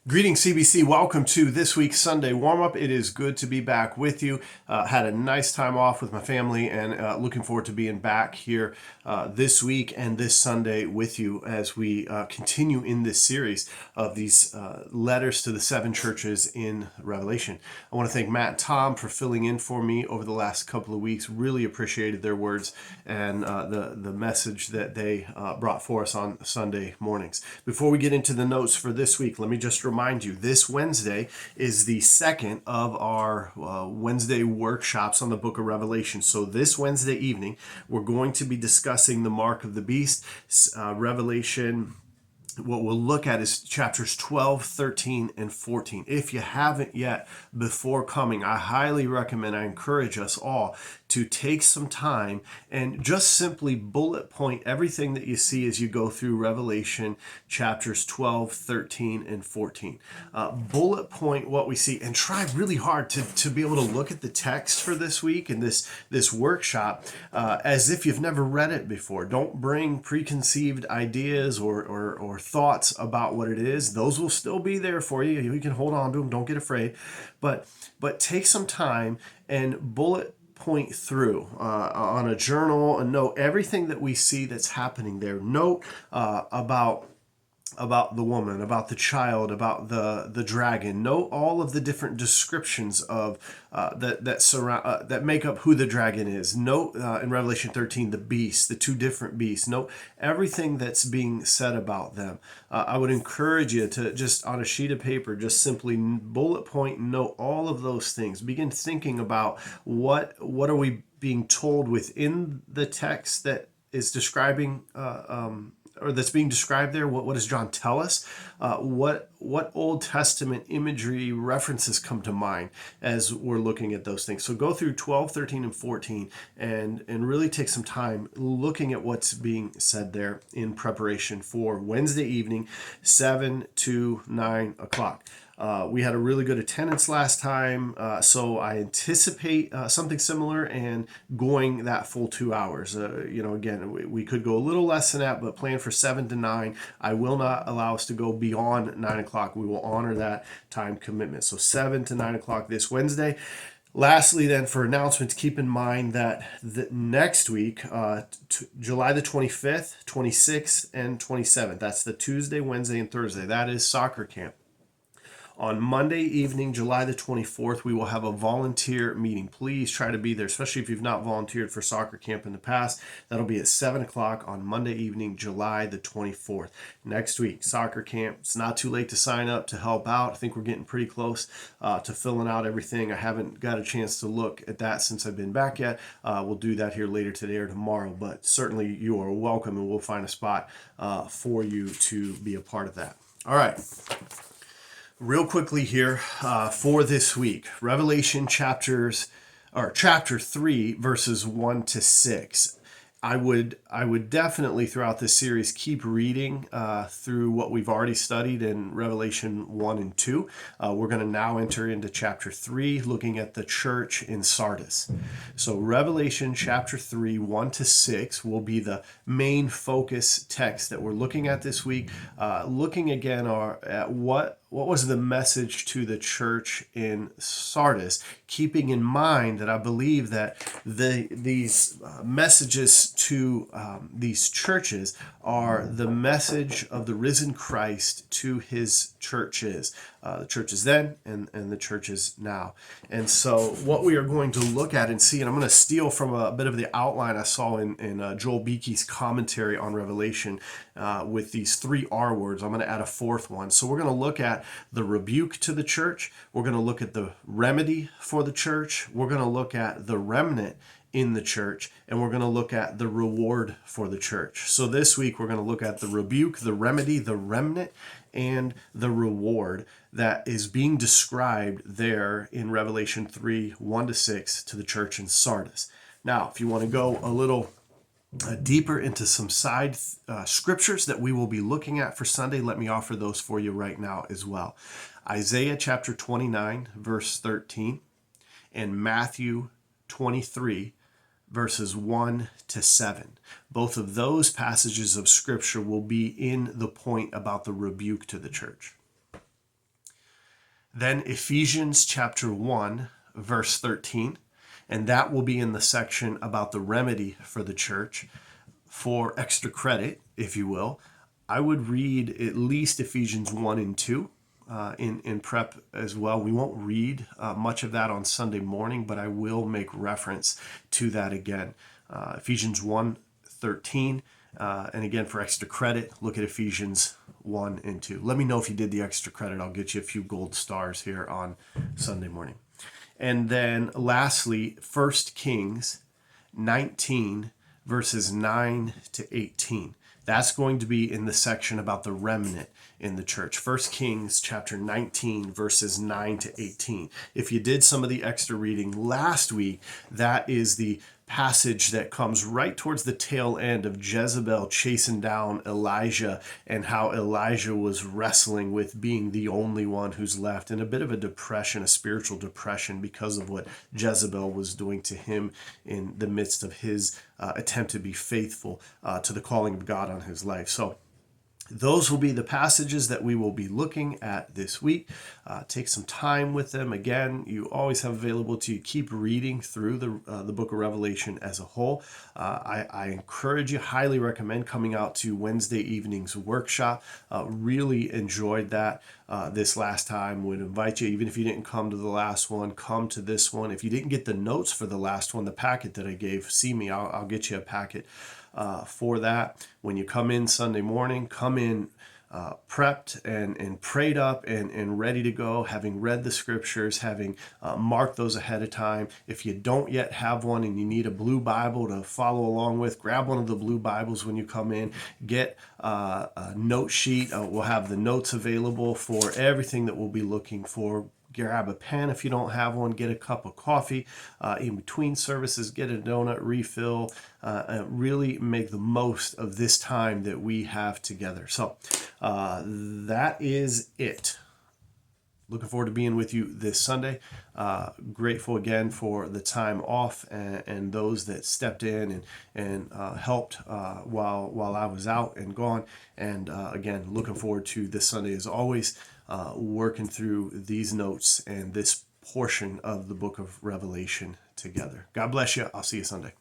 Greetings, CBC. Welcome to this week's Sunday warm-up. It is good to be back with you. Had a nice time off with my family and looking forward to being back here this week and this Sunday with you as we continue in this series of these letters to the seven churches in Revelation. I want to thank Matt and Tom for filling in for me over the last couple of weeks. Really appreciated their words and the message that they brought for us on Sunday mornings. Before we get into the notes for this week, let me just remind you, this Wednesday is the second of our Wednesday workshops on the book of Revelation. So this Wednesday evening, we're going to be discussing the mark of the beast, Revelation. What we'll look at is chapters 12, 13, and 14. If you haven't yet, before coming, I highly recommend, I encourage us all to take some time and just simply bullet point everything that you see as you go through Revelation chapters 12, 13, and 14. Bullet point what we see and try really hard to be able to look at the text for this week and this workshop as if you've never read it before. Don't bring preconceived ideas or thoughts about what it is. Those will still be there for you. You can hold on to them. Don't get afraid. But take some time and bullet point through on a journal and note everything that we see that's happening there. Note about the woman, about the child, about the dragon. Note all of the different descriptions of that make up who the dragon is. Note in Revelation 13 the beasts, the two different beasts. Note everything that's being said about them. I would encourage you to just on a sheet of paper, just simply bullet point and note all of those things. Begin thinking about what are we being told within the text that is describing or that's being described there. What does John tell us? What Old Testament imagery references come to mind as we're looking at those things? So go through 12, 13, and 14 and really take some time looking at what's being said there in preparation for Wednesday evening, 7 to 9 o'clock. We had a really good attendance last time, so I anticipate something similar and going that full 2 hours. Again, we could go a little less than that, but plan for 7 to 9. I will not allow us to go beyond 9 o'clock. We will honor that time commitment. So 7 to 9 o'clock this Wednesday. Lastly, then, for announcements, keep in mind that next week, July the 25th, 26th, and 27th, that's the Tuesday, Wednesday, and Thursday, that is soccer camp. On Monday evening, July the 24th, we will have a volunteer meeting. Please try to be there, especially if you've not volunteered for soccer camp in the past. That'll be at 7 o'clock on Monday evening, July the 24th. Next week, soccer camp. It's not too late to sign up to help out. I think we're getting pretty close to filling out everything. I haven't got a chance to look at that since I've been back yet. We'll do that here later today or tomorrow, but certainly you are welcome and we'll find a spot for you to be a part of that. All right. Real quickly here for this week, Revelation chapter 3, verses 1 to 6. I would definitely throughout this series keep reading through what we've already studied in Revelation 1 and 2. We're going to now enter into chapter 3, looking at the church in Sardis. So Revelation chapter 3, 1 to 6 will be the main focus text that we're looking at this week. Looking again at what was the message to the church in Sardis, keeping in mind that I believe that these messages to these churches are the message of the risen Christ to his churches, the churches then and the churches now. And so what we are going to look at and see, and I'm going to steal from a bit of the outline I saw in Joel Beeke's commentary on Revelation with these 3 R words. I'm going to add a 4th one. So we're going to look at the rebuke to the church. We're going to look at the remedy for the church. We're going to look at the remnant in the church, and we're going to look at the reward for the church. So this week we're going to look at the rebuke, the remedy, the remnant, and the reward that is being described there in Revelation 3, 1 to 6 to the church in Sardis. Now, if you want to go a little deeper into some side scriptures that we will be looking at for Sunday, let me offer those for you right now as well. Isaiah chapter 29, verse 13, and Matthew 23, verses 1 to 7. Both of those passages of Scripture will be in the point about the rebuke to the church. Then Ephesians chapter 1, verse 13, and that will be in the section about the remedy for the church. For extra credit, if you will, I would read at least Ephesians 1 and 2 in prep as well. We won't read much of that on Sunday morning, but I will make reference to that again. Ephesians 1:13, and again, for extra credit, look at Ephesians 1 and 2. Let me know if you did the extra credit. I'll get you a few gold stars here on Sunday morning. And then lastly, 1 Kings 19, verses 9 to 18. That's going to be in the section about the remnant in the church. 1 Kings chapter 19, verses 9 to 18. If you did some of the extra reading last week, that is the passage that comes right towards the tail end of Jezebel chasing down Elijah, and how Elijah was wrestling with being the only one who's left, in a bit of a depression, a spiritual depression, because of what Jezebel was doing to him in the midst of his attempt to be faithful to the calling of God on his life. So those will be the passages that we will be looking at this week. Take some time with them. Again, you always have available to you. Keep reading through the book of Revelation as a whole. I encourage you, highly recommend coming out to Wednesday evening's workshop. Really enjoyed that this last time. Would invite you, even if you didn't come to the last one, come to this one. If you didn't get the notes for the last one, the packet that I gave, see me. I'll get you a packet for that. When you come in Sunday morning, come in prepped and prayed up and ready to go, having read the scriptures, having marked those ahead of time. If you don't yet have one and you need a blue Bible to follow along with, grab one of the blue Bibles when you come in. Get a note sheet. We'll have the notes available for everything that we'll be looking for. Grab a pen if you don't have one. Get a cup of coffee in between services. Get a donut refill. Really make the most of this time that we have together. So that is it. Looking forward to being with you this Sunday. Grateful again for the time off and those that stepped in and helped while I was out and gone. And again, looking forward to this Sunday as always, working through these notes and this portion of the book of Revelation together. God bless you. I'll see you Sunday.